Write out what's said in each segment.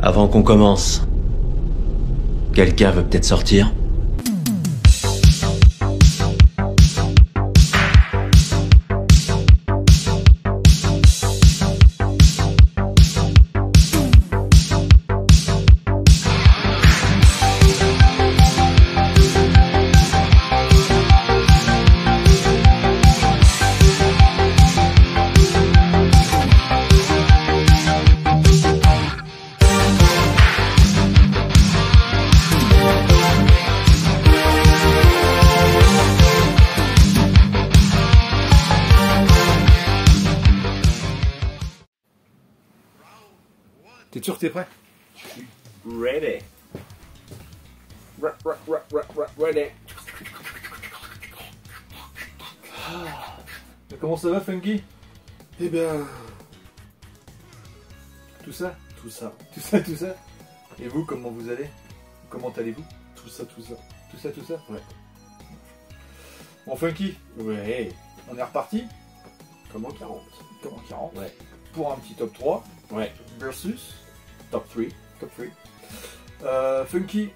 Avant qu'on commence, quelqu'un veut peut-être sortir? T'es sûr que t'es prêt? Ready. Ready. Comment ça va, Funky? Eh bien, Tout ça? tout ça, Tout ça? Et vous, comment vous allez? Comment allez-vous? tout ça. Tout ça? Ouais. Bon, Funky, Ouais. on est reparti? Comment 40? Comment 40? Ouais. Pour un petit top 3 Ouais. versus Top 3. top 3. Funky,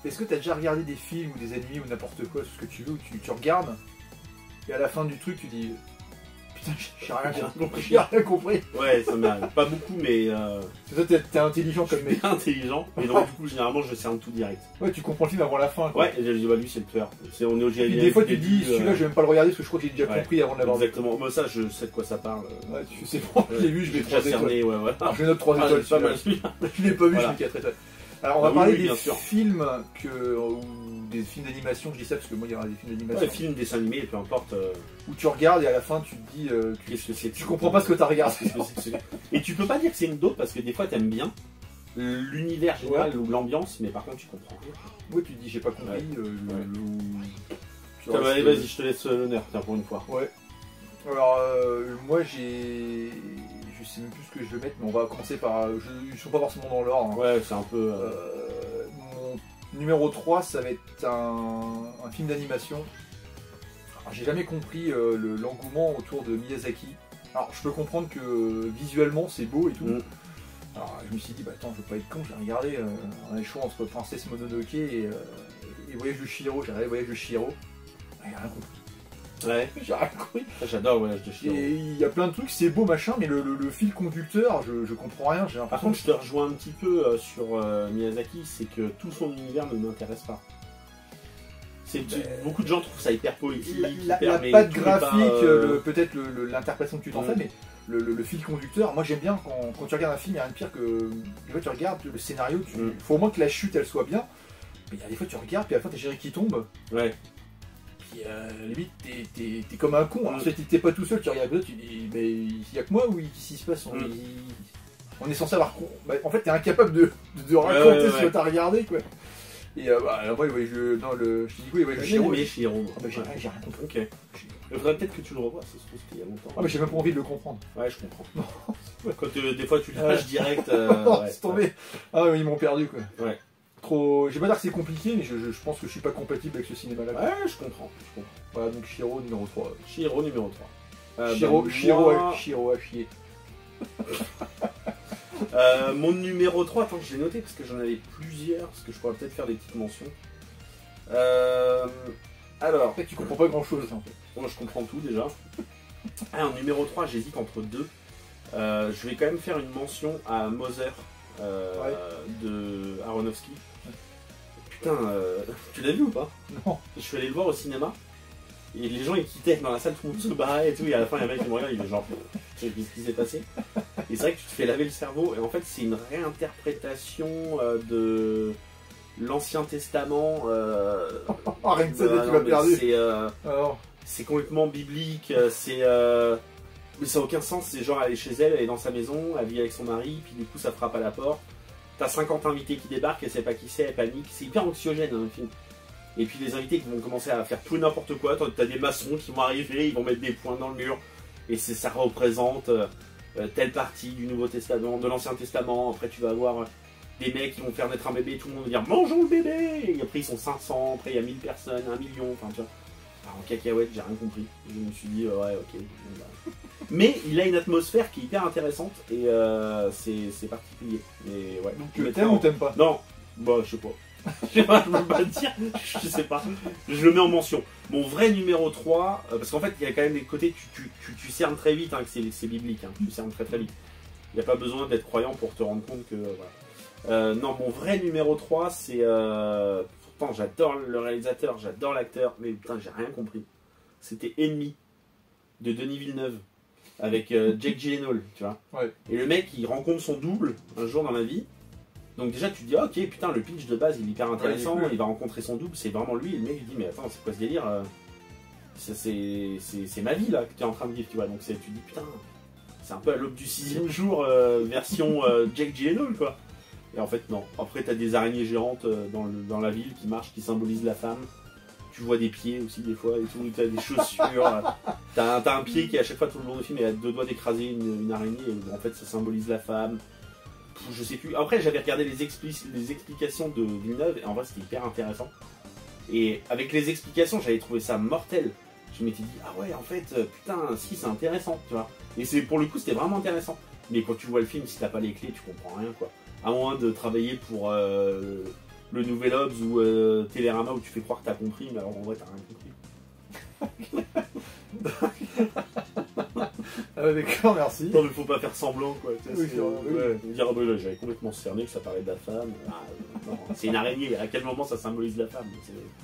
est-ce que t'as déjà regardé des films ou des animés ou n'importe quoi, ce que tu veux, où tu regardes et à la fin du truc tu dis putain, j'ai rien compris, j'ai rien compris. Ouais, ça m'arrive. Pas beaucoup, mais C'est ça, t'es intelligent comme mec. bien intelligent. Et donc, du coup, généralement, je cerne tout direct. Ouais, tu comprends le film avant la fin. Quoi. Ouais, et je dis, bah lui, c'est le tueur. On est au Et puis des fois tu dis celui-là je vais même pas le regarder parce que je crois que j'ai déjà ouais. compris avant de l'avoir vu. Exactement. Moi, ça, je sais de quoi ça parle. Ouais, tu sais bon, je l'ai vu, je vais J'ai déjà 3 étoiles. cerné, ouais, voilà. Alors, je note 3 Ah, étoiles. c'est pas mal celui-là. celui-là. Je l'ai pas vu, Voilà. je suis 4 étoiles. Alors on va Ah, parler oui, des bien sûr. films ou des films d'animation, je dis ça parce que moi il y aura des films d'animation Ouais, film, dessin animé, peu importe. où tu regardes et à la fin tu te dis Qu'est-ce que c'est que tu comprends pas ce que t'as regardé. Qu'est-ce que c'est que Et tu peux pas dire que c'est une dope parce que des fois, t'aimes bien l'univers général ou l'ambiance, mais par contre, tu comprends rien. Ouais, tu te dis j'ai pas compris. Tu Tiens, restes, allez, vas-y, je te laisse l'honneur, tiens, pour une fois. Ouais. Alors moi je sais même plus ce que je vais mettre, mais on va commencer par. Ils sont pas forcément dans l'ordre. Hein. Ouais, c'est un peu. Mon numéro 3, ça va être un film d'animation. Alors, j'ai jamais compris l'engouement autour de Miyazaki. Alors je peux comprendre que visuellement c'est beau et tout. Mm. Alors je me suis dit, bah attends, je veux pas être con, j'ai regardé, on a le choix entre Princesse Mononoke et Voyage de Chihiro. J'ai regardé Voyage de Chihiro. J'ai rien compris. Ouais, J'ai rien compris. j'adore Voyage de Chihiro. Et il y a plein de trucs, c'est beau machin, mais le fil conducteur, je comprends rien. J'ai Par l'impression contre, je te rejoins un petit peu sur Miyazaki, c'est que tout son univers ne m'intéresse pas. Beaucoup de gens trouvent ça hyper poétique, la hyper, mais patte tout n'est pas, graphique, peut-être l'interprétation que tu t'en Mm. fais, mais le fil conducteur, moi j'aime bien quand tu regardes un film, il n'y a rien de pire que des fois tu regardes le scénario, il faut au moins que la chute elle soit bien, mais il y a des fois tu regardes, puis à la fin t'as Jerry qui tombe, Ouais. puis limite t'es comme un con, alors t'es pas tout seul, tu regardes là, tu dis mais il y a que moi ou qu'est-ce qui se passe, on est censé avoir bah, en fait t'es incapable de raconter ce que t'as regardé quoi. Et après, je dis oui, J'ai Chihiro. aimé Chihiro. Ah bah, j'ai rien compris. Ok. Il faudrait peut-être que tu le revoies, ça se trouve qu'il y a longtemps. Ah mais j'ai même pas envie de le comprendre. Ouais, je comprends. Quand des fois tu le Ouais. lâches direct. Oh, Ouais. c'est tombé. Ah oui, ils m'ont perdu quoi. Ouais. Trop. Je vais pas dire que c'est compliqué, mais je pense que je suis pas compatible avec ce cinéma-là. quoi. Ouais, je comprends. Voilà, donc Chihiro numéro 3. Chihiro numéro 3. Chihiro à chier. Mon numéro 3, attends, je l'ai noté parce que j'en avais plusieurs, parce que je pourrais peut-être faire des petites mentions. Alors, En fait, tu comprends pas grand-chose en fait. moi je comprends tout déjà. En numéro 3, j'hésite entre deux. Je vais quand même faire une mention à Mother de Aronofsky. Putain, tu l'as vu ou pas? Non. Je suis allé le voir au cinéma. Et les gens ils quittaient dans la salle, tout le monde se barrait et tout. Et à la fin, il y a un mec qui me regarde, il est genre, qu'est-ce qui s'est passé? Et c'est vrai que tu te fais laver le cerveau. Et en fait, c'est une réinterprétation de l'Ancien Testament. Ah, rien que ça, tu m'as perdu. Alors, C'est complètement biblique. Mais ça n'a aucun sens. C'est genre, elle est chez elle, elle est dans sa maison, elle vit avec son mari, puis du coup, ça frappe à la porte. T'as 50 invités qui débarquent, elle sait pas qui c'est, elle panique. C'est hyper anxiogène hein, le film. Et puis les invités qui vont commencer à faire tout et n'importe quoi. T'as des maçons qui vont arriver, ils vont mettre des points dans le mur. Et ça représente telle partie du Nouveau Testament, de l'Ancien Testament. Après tu vas avoir des mecs qui vont faire naître un bébé, tout le monde va dire mangeons le bébé. Et après ils sont 500, après il y a 1000 personnes, 1 million. Enfin tu vois. Alors, en cacahuète, j'ai rien compris. Je me suis dit ouais ok. Bon, bah. Mais il a une atmosphère qui est hyper intéressante et c'est particulier. Mais ouais. Donc t'aimes ou t'aimes pas? Non, bah je sais pas. Je peux pas te dire, je sais pas. Je le mets en mention. Mon vrai numéro 3, parce qu'en fait il y a quand même des côtés, tu cernes très vite hein, que c'est biblique, hein, tu cernes très vite. Il n'y a pas besoin d'être croyant pour te rendre compte que... voilà. Non, mon vrai numéro 3, c'est... pourtant j'adore le réalisateur, j'adore l'acteur, mais putain j'ai rien compris. C'était Ennemi, de Denis Villeneuve, avec Jake Gyllenhaal, tu vois. Ouais. Et le mec il rencontre son double un jour dans la vie. Donc déjà tu te dis, ah, ok putain le pitch de base il est hyper intéressant, il va rencontrer son double, c'est vraiment lui, et le mec il dit, mais attends c'est quoi ce délire, c'est ma vie là que tu es en train de vivre, tu vois. Donc tu te dis, putain, c'est un peu à l'aube du 6e jour, version Jake Gyllenhaal quoi. Et en fait non, après t'as des araignées géantes dans la ville qui marchent, qui symbolisent la femme. Tu vois des pieds aussi des fois et tout, t'as des chaussures, t'as un pied qui à chaque fois tout le long du film est à 2 doigts d'écraser une araignée, et en fait ça symbolise la femme. Je sais plus. Après, j'avais regardé les explications de Villeneuve et en vrai, c'était hyper intéressant. Et avec les explications, j'avais trouvé ça mortel. Je m'étais dit, ah ouais, en fait, putain, si, c'est intéressant, tu vois. Et pour le coup, c'était vraiment intéressant. Mais quand tu vois le film, si t'as pas les clés, tu comprends rien, quoi. À moins de travailler pour le Nouvel Obs ou Télérama où tu fais croire que t'as compris, mais alors en vrai, t'as rien compris. D'accord, merci. Non mais faut pas faire semblant quoi. Oui, dire bah, j'avais complètement cerné que ça parlait de la femme. C'est une araignée, à quel moment ça symbolise la femme?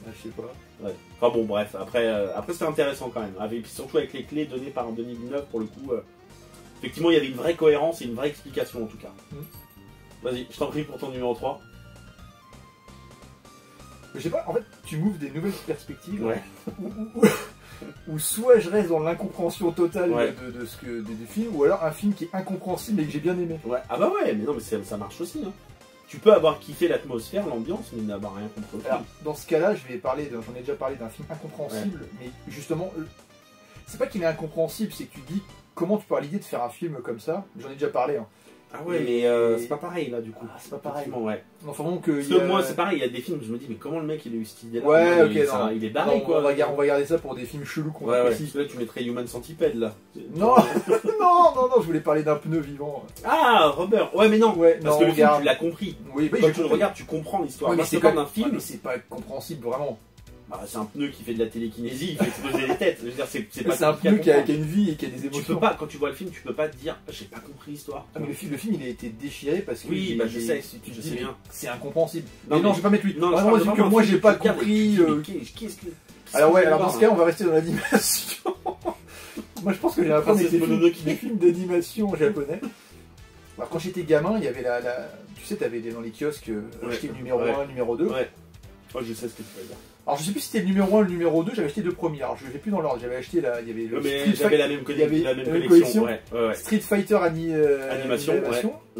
Je sais pas. Ouais. Enfin bon bref, après c'était intéressant quand même. Et puis surtout avec les clés données par Denis Villeneuve pour le coup. Effectivement il y avait une vraie cohérence et une vraie explication en tout cas. Vas-y, je t'en prie pour ton numéro 3. Je sais pas, en fait tu m'ouvres des nouvelles perspectives. Ouais. Ou soit je reste dans l'incompréhension totale ouais. des films, ou alors un film qui est incompréhensible et que j'ai bien aimé. Ouais. Ah bah ouais, mais non, mais ça marche aussi. Hein. Tu peux avoir kiffé l'atmosphère, l'ambiance, mais n'avoir rien compris. Alors, dans ce cas-là, j'en ai déjà parlé d'un film incompréhensible, mais justement, c'est pas qu'il est incompréhensible, c'est que tu dis comment tu peux avoir l'idée de faire un film comme ça. J'en ai déjà parlé. Hein. Ah ouais, mais c'est pas pareil là du coup. Ah, c'est pas pareil. Ouais. Enfin, donc, parce que moi c'est pareil, il y a des films où je me dis mais comment le mec il a eu cette idée là? Ouais, ok, non. Il est barré quoi. On va regarder ça pour des films chelous qu'on apprécie. Parce que là tu mettrais Human Centipede là. Non, non, je voulais parler d'un pneu vivant. Ah, Rubber. Ouais, mais non. Ouais, parce non, que le film regarde. tu l'as compris. Oui, bah, quand tu le regardes, tu comprends l'histoire. Ouais, mais c'est comme un film. Ouais, mais c'est pas compréhensible vraiment. Bah, c'est un pneu qui fait de la télékinésie, il fait exploser les têtes. Je veux dire, c'est pas. C'est un pneu qui a une vie et qui a des émotions. Tu peux pas, quand tu vois le film, tu peux pas te dire, j'ai pas compris l'histoire. Ah, mais le film il a été déchiré parce que. Oui, bah je sais, tu je dis, sais bien. C'est incompréhensible. Non, mais non, je vais pas mettre lui. Non, vraiment, vu que moi j'ai pas compris. Alors ouais, alors dans ce cas, on va rester dans l'animation. Moi je pense que j'ai appris des films d'animation japonais. Alors quand j'étais gamin, il y avait tu sais, t'avais dans les kiosques acheté le numéro 1, le numéro 2. Ouais. Oh, je sais ce que tu veux dire. Alors je sais plus si c'était le numéro 1 ou le numéro 2, j'avais acheté deux premiers. Alors je ne vais plus dans l'ordre, j'avais acheté il y avait le j'avais la même collection. Ouais. Street Fighter animation.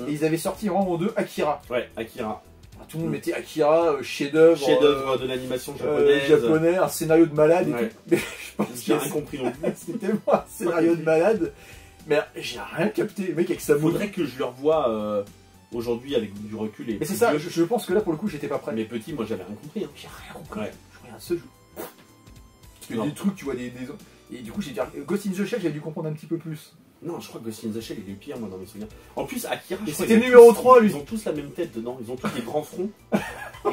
Et ils avaient sorti en deux Akira. Ouais, Akira. Alors, tout le monde mettait Akira, chef-d'œuvre de l'animation japonais, un scénario de malade et tout. Mais je pense j'ai rien compris non plus. C'était moi, un scénario de malade. Mais j'ai rien capté, le mec avec sa faudrait que je le revoie aujourd'hui avec du recul. Mais c'est ça, je pense que là pour le coup j'étais pas prêt. Mais petit, moi j'avais rien compris. J'ai rien compris. Je regarde ce jeu. Parce que des trucs, tu vois, des. Et du coup, j'ai dit Ghost in the Shell, j'avais dû comprendre un petit peu plus. Non, je crois que Ghost in the Shell il est pire, moi, dans mes souvenirs. En plus, Akira, c'était le numéro 3, lui. Ils ont tous la même tête dedans, ils ont tous des grands fronts.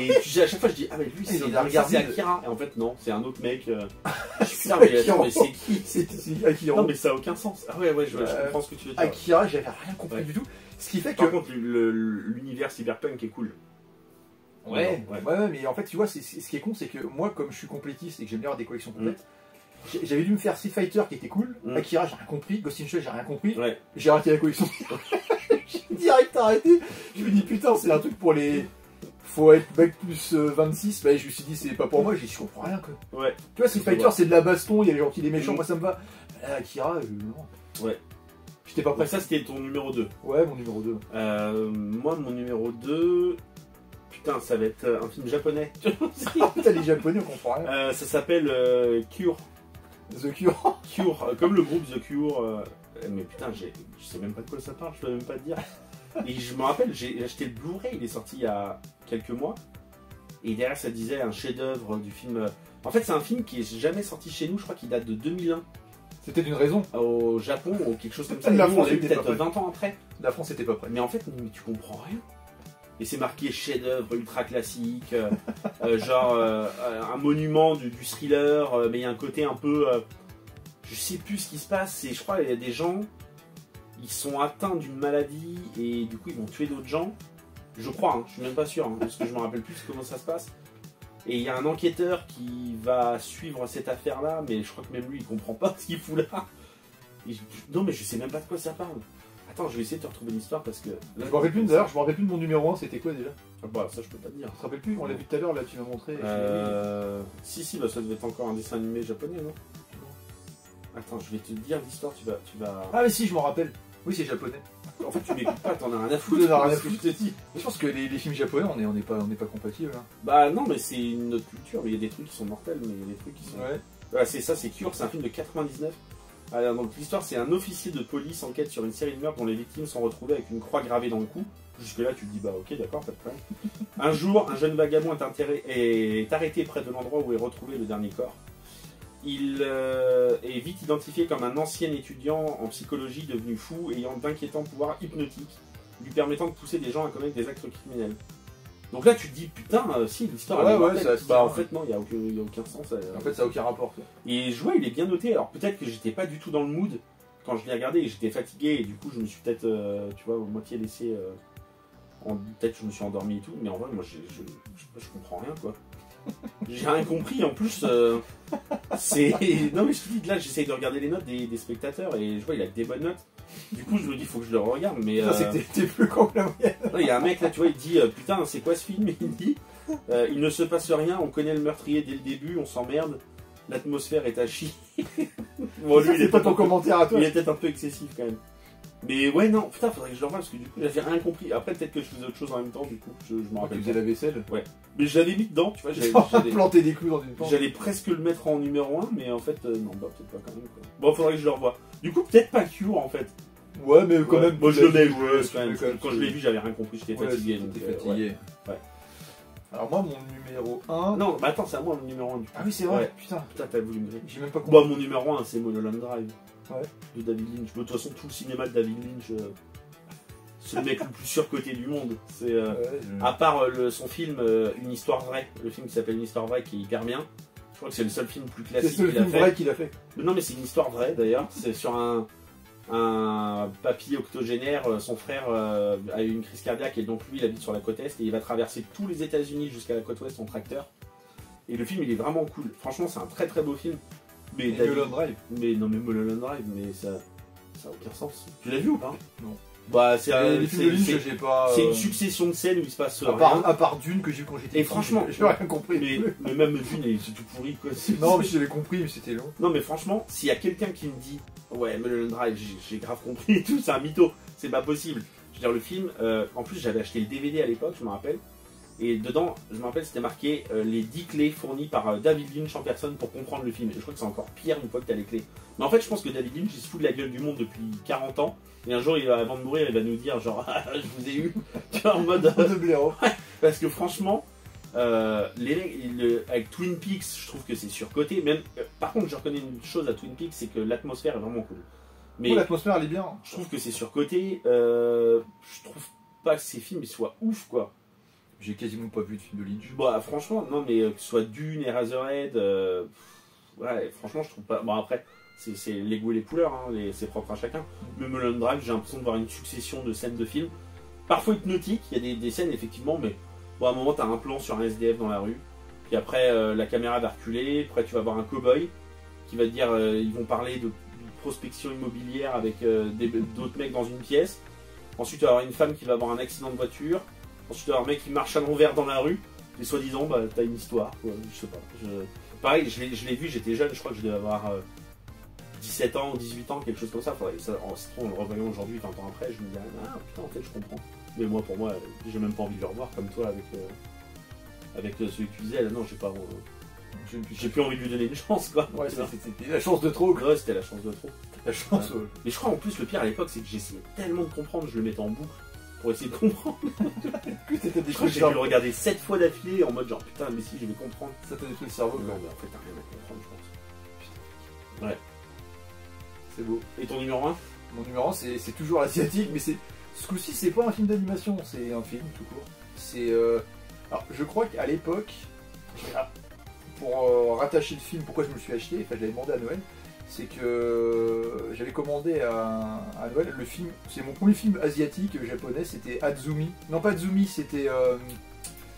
Et à chaque fois, je dis, ah, mais lui, c'est Akira. Et en fait, non, c'est un autre mec. Putain, mais c'est qui? C'est Akira. Non, mais ça a aucun sens. Ah ouais, je comprends ce que tu veux dire. Akira, j'avais rien compris du tout. Ce qui fait que. Par contre, l'univers cyberpunk est cool. Ouais, mais en fait, tu vois, ce qui est con, c'est que moi, comme je suis complétiste et que j'aime bien avoir des collections complètes, j'avais dû me faire Street Fighter qui était cool, Akira, j'ai rien compris, Ghost in the Shell, j'ai rien compris, j'ai arrêté la collection. J'ai direct arrêté. Je me dis, putain, c'est un truc pour les. Faut être bac plus 26, bah, je me suis dit, c'est pas pour moi, je comprends rien, quoi. Ouais. Tu vois, Street Fighter, c'est de la baston, il y a les gens qui sont méchants, moi ça me va. Akira, non. Ouais. J'étais pas prêt. Ça, c'était ton numéro 2. Ouais, mon numéro 2. Moi, mon numéro 2. Putain, ça va être un film japonais. Putain, les japonais, on comprend rien. Ça s'appelle Cure. The Cure. Cure, comme le groupe The Cure. Mais putain, je sais même pas de quoi ça parle, je peux même pas te dire. Et je me rappelle, j'ai acheté le Blu-ray, il est sorti il y a quelques mois. Et derrière, ça disait un chef-d'œuvre du film. En fait, c'est un film qui est jamais sorti chez nous, je crois qu'il date de 2001. C'était une raison. au Japon ou quelque chose comme ça. La Nous, on France l'a eu était peut-être pas prête. 20 ans après. La France était pas prête. Mais en fait, mais tu comprends rien. Et c'est marqué chef-d'œuvre ultra classique, genre un monument du thriller, mais il y a un côté un peu. Je sais plus ce qui se passe, et je crois qu'il y a des gens, ils sont atteints d'une maladie et du coup ils vont tuer d'autres gens. Je crois, hein, je suis même pas sûr, hein, parce que je me rappelle plus comment ça se passe. Et il y a un enquêteur qui va suivre cette affaire-là, mais je crois que même lui il comprend pas ce qu'il fout là. Non, mais je sais même pas de quoi ça parle. Attends, je vais essayer de te retrouver l'histoire parce que. Je me rappelle plus d'ailleurs, je me rappelle plus de mon numéro 1, c'était quoi déjà? Ah bah, ça je peux pas te dire. Tu te rappelles plus? On l'a vu tout à l'heure, là tu m'as montré. Si, bah ça devait être encore un dessin animé japonais, non? Attends, je vais te dire l'histoire, tu vas. Ah mais si, je m'en rappelle. Oui, c'est japonais. En fait, tu m'écoutes pas, t'en as rien à Foutre, foutre. t'en as rien à foutre, je te dis. Je pense que les films japonais, on n'est pas compatibles. Hein. Bah non, mais c'est une autre culture. Il y a des trucs qui sont mortels, mais il y a des trucs qui sont. Ouais. Voilà, c'est ça, c'est Cure, c'est un film de 99. Alors, donc l'histoire, c'est un officier de police enquête sur une série de meurtres dont les victimes sont retrouvées avec une croix gravée dans le cou. Jusque-là, tu te dis, bah ok, d'accord, pas de problème. Un jour, un jeune vagabond est arrêté près de l'endroit où est retrouvé le dernier corps. Il est vite identifié comme un ancien étudiant en psychologie devenu fou, ayant d'inquiétants pouvoirs hypnotiques, lui permettant de pousser des gens à commettre des actes criminels. Donc là, tu te dis, putain, si, l'histoire, Ouais, elle est ouais, mortelle. ça- Bah en fait, non, il n'y a aucun sens. En fait, ça n'a aucun rapport. Quoi. Et je vois, il est bien noté. Alors peut-être que j'étais pas du tout dans le mood quand je l'ai regardé et j'étais fatigué et du coup je me suis peut-être, tu vois, moitié laissé. Peut-être que je me suis endormi et tout, mais en vrai, moi je comprends rien quoi. J'ai rien compris en plus. C'est. Non mais je te dis, là j'essaye de regarder les notes des spectateurs et je vois, il a que des bonnes notes. Du coup, je me dis, faut que je le regarde, mais. Ça, c'est que t'es plus con que la moyenne. Il y a un mec là, tu vois, il dit putain, c'est quoi ce film? Il dit il ne se passe rien, on connaît le meurtrier dès le début, on s'emmerde, l'atmosphère est à chier. Bon, lui, il est pas ton commentaire à toi. Il est peut-être un peu excessif quand même. Mais ouais, non, putain, faudrait que je le revoie parce que du coup, j'avais rien compris. Après, peut-être que je faisais autre chose en même temps, du coup, je me Tu rappelle. faisais la vaisselle. Mais je l'avais mis dedans, tu vois, Planter des clous dans une porte. j'allais presque le mettre en numéro 1, mais en fait, non, bah peut-être pas quand même. Quoi. Bon, faudrait que je le revoie. Du coup, peut-être pas Cure en fait. Ouais, mais quand même. Moi, je le mets, tu ouais, tu quand même. mets quand même. Quand je l'ai vu, j'avais rien compris, j'étais Ouais, fatigué. donc, t'étais fatigué. ouais. Alors, moi, mon numéro 1. Non, bah attends, c'est à moi mon numéro 1 du coup. Ah oui, c'est vrai. Ouais. Putain, Putain, t'as voulu me griller. j'ai même pas compris. Bah, mon numéro 1, c'est Mulholland Drive. Ouais. De David Lynch. De toute façon, tout le cinéma de David Lynch, c'est le mec le plus surcoté du monde. C'est. À part son film Une histoire vraie, le film qui s'appelle Une histoire vraie qui est hyper bien. Je crois que c'est le seul film plus C'est classique le qu'il a film fait. vrai qu'il a fait. Non, mais c'est une histoire vraie d'ailleurs. C'est sur un papy octogénaire. Son frère a eu une crise cardiaque et donc lui il habite sur la côte est et il va traverser tous les États-Unis jusqu'à la côte ouest en tracteur. Et le film il est vraiment cool. Franchement, c'est un très très beau film. Mais Mulholland Drive. Mais non, mais Mulholland Drive, mais ça a aucun sens. Tu l'as vu ou pas? Non. Bah, c'est Les films de Lynch, j'ai pas. c'est une succession de scènes où il se passe À rien. part Dune que j'ai vu quand j'étais. Et petit, franchement, j'ai rien compris. mais même Dune, c'est tout pourri quoi. Non, mais j'avais compris, mais c'était long. Non, mais franchement, s'il y a quelqu'un qui me dit ouais, Mulholland Drive, j'ai grave compris et tout, c'est un mytho, c'est pas possible. Je veux dire, le film, en plus, j'avais acheté le DVD à l'époque, je me rappelle. Et dedans, je me rappelle, c'était marqué les 10 clés fournies par David Lynch en personne pour comprendre le film. Et je crois que c'est encore pire une fois que tu as les clés. Mais en fait, je pense que David Lynch, il se fout de la gueule du monde depuis 40 ans. Et un jour, avant de mourir, il va nous dire genre, ah, je vous ai eu. Tu vois, en mode. De blaireau. Parce que franchement, avec Twin Peaks, je trouve que c'est surcoté. Même, par contre, je reconnais une chose à Twin Peaks, c'est que l'atmosphère est vraiment cool. Mais l'atmosphère, elle est bien. je trouve que c'est surcoté. Je trouve pas que ces films ils soient ouf, quoi. J'ai quasiment pas vu de film de Lynch. Bah franchement, non mais que ce soit Dune, Eraserhead, ouais, franchement je trouve pas. Bon après, c'est les goûts et les couleurs, hein, c'est propre à chacun. Mais Mulholland Drive, j'ai l'impression de voir une succession de scènes de films, parfois hypnotiques, il y a des scènes effectivement, mais bon, à un moment t'as un plan sur un SDF dans la rue, puis après la caméra va reculer, après tu vas voir un cow-boy qui va te dire, ils vont parler de prospection immobilière avec d'autres mecs dans une pièce. Ensuite tu vas avoir une femme qui va avoir un accident de voiture. Ensuite, tu as un mec qui marche à l'envers dans la rue, et soi-disant, bah, t'as une histoire, quoi. Je sais pas. Pareil, je l'ai vu, j'étais jeune, je crois que je devais avoir 17 ans ou 18 ans, quelque chose comme ça. En le revoyant aujourd'hui, 20 ans après, je me disais, ah putain, en fait, je comprends. Mais moi, pour moi, j'ai même pas envie de le revoir, comme toi, avec celui que tu disais, là, non, j'ai plus envie de lui donner une chance, quoi. Ouais, c'était la chance de trop. Ouais, c'était la chance de trop. La chance. Ouais. Mais je crois, en plus, le pire à l'époque, c'est que j'essayais tellement de comprendre, je le mettais en boucle. Pour essayer de comprendre. C'était Je crois que j'ai dû le regarder 7 fois d'affilée en mode genre putain mais si je vais comprendre. Ça t'a détruit le cerveau. Non mais en fait t'as rien à comprendre je pense. Putain. Ouais. C'est beau. Et ton numéro 1? Mon numéro 1, c'est toujours asiatique, mais ce coup-ci, c'est pas un film d'animation, c'est un film tout court. C'est. Alors, je crois qu'à l'époque, pour rattacher le film, pourquoi je me le suis acheté, enfin, je l'avais demandé à Noël, c'est que j'avais commandé à Noël le film, c'est mon premier film asiatique japonais, c'était Azumi. Non, pas Azumi, c'était.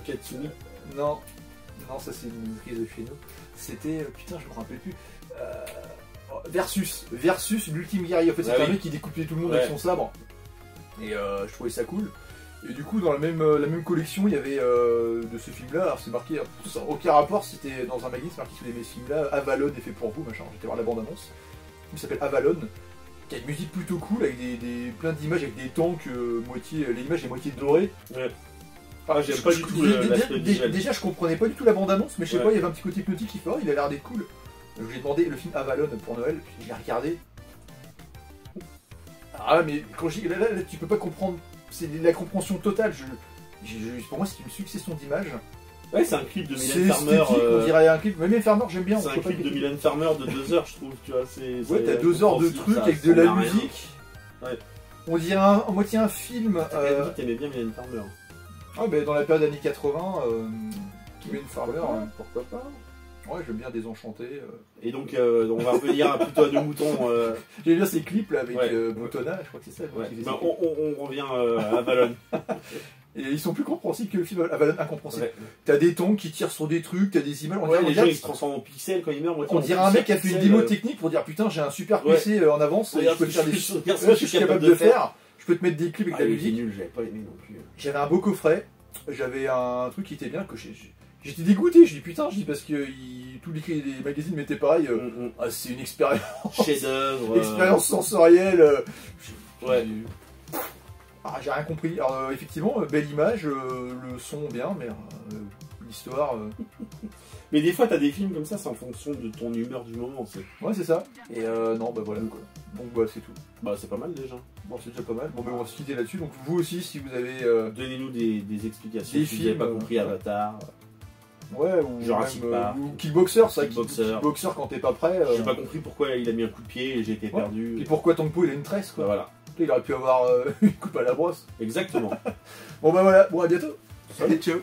Katsumi. Non, ça c'est une prise de chez nous. C'était. Putain, je me rappelle plus. Versus l'ultime guerrier. En fait, c'était un mec qui découpait tout le monde avec son sabre. Et je trouvais ça cool. Et du coup, dans la même collection, il y avait de ce film-là. Alors, c'est marqué, ça n'a aucun rapport, c'était dans un magazine, c'est marqué que ce film-là, Avalon est fait pour vous, machin. J'étais voir la bande-annonce. Il s'appelle Avalon, qui a une musique plutôt cool, avec plein d'images, avec des tanks, l'image est moitié dorée. Ouais. Ah, j'aime pas du tout l'aspect visuel. Déjà, je comprenais pas du tout la bande-annonce, mais je sais pas, il y avait un petit côté hypnotique qui fait, il a l'air d'être cool. Donc, j'ai demandé le film Avalon pour Noël, puis j'ai regardé. Ah, mais quand là, tu peux pas comprendre, c'est la compréhension totale. Pour moi, c'est une succession d'images. Ouais, c'est un clip de Mylène Farmer. On dirait un clip. Mylène Farmer, j'aime bien. C'est un clip de Mylène Farmer de 2 heures, je trouve. Tu vois, ouais, t'as 2 heures de trucs avec de la musique. Ouais. On dirait en moitié un film. T'aimais bien Mylène Farmer. Ah, ben dans la période années 80, Mylène Farmer, pourquoi pas. Ouais, j'aime bien Désenchanté. Et donc, on va revenir plutôt à Deux Moutons. J'aime bien ces clips là avec Boutonna, je crois que c'est ça. Ouais. Ben, on revient à Avalon. Et ils sont plus compréhensibles que le film Avalon incompréhensible. Ouais. T'as des tons qui tirent sur des trucs, t'as des images. Les gens ils se transforment en pixels quand ils meurent. On dirait un mec qui a fait une démo technique pour dire putain, j'ai un super PC en avance, je peux faire des choses que je suis capable de faire. Je peux te mettre des clips avec de la musique. C'est nul, j'avais pas aimé non plus. J'avais un beau coffret, j'avais un truc qui était bien, que j'étais dégoûté, je dis putain, parce que tous les magazines mettaient pareil, c'est une expérience. Chef-d'œuvre. Expérience sensorielle. Ouais. J'ai rien compris. Alors, effectivement, belle image, le son bien, mais l'histoire. Mais des fois, t'as des films comme ça, c'est en fonction de ton humeur du moment, c'est. Ouais, c'est ça. Et non, bah voilà quoi. Donc, bah, c'est tout. Bah, c'est pas mal déjà. Bon, c'est déjà pas mal. Bon, bah, on va se quitter là-dessus. Donc, vous aussi, si vous avez. Donnez-nous des explications. Des si films, vous n'avez pas compris Avatar. Ouais, ou Jurassic Park. Ou Kickboxer, ça. Kickboxer quand t'es pas prêt. J'ai pas compris pourquoi il a mis un coup de pied et j'ai été perdu. Et pourquoi Tangpo il a une tresse, quoi. Bah, voilà. Il aurait pu avoir une coupe à la brosse. Exactement. Bon, bah voilà. Bon, à bientôt. Salut, ciao.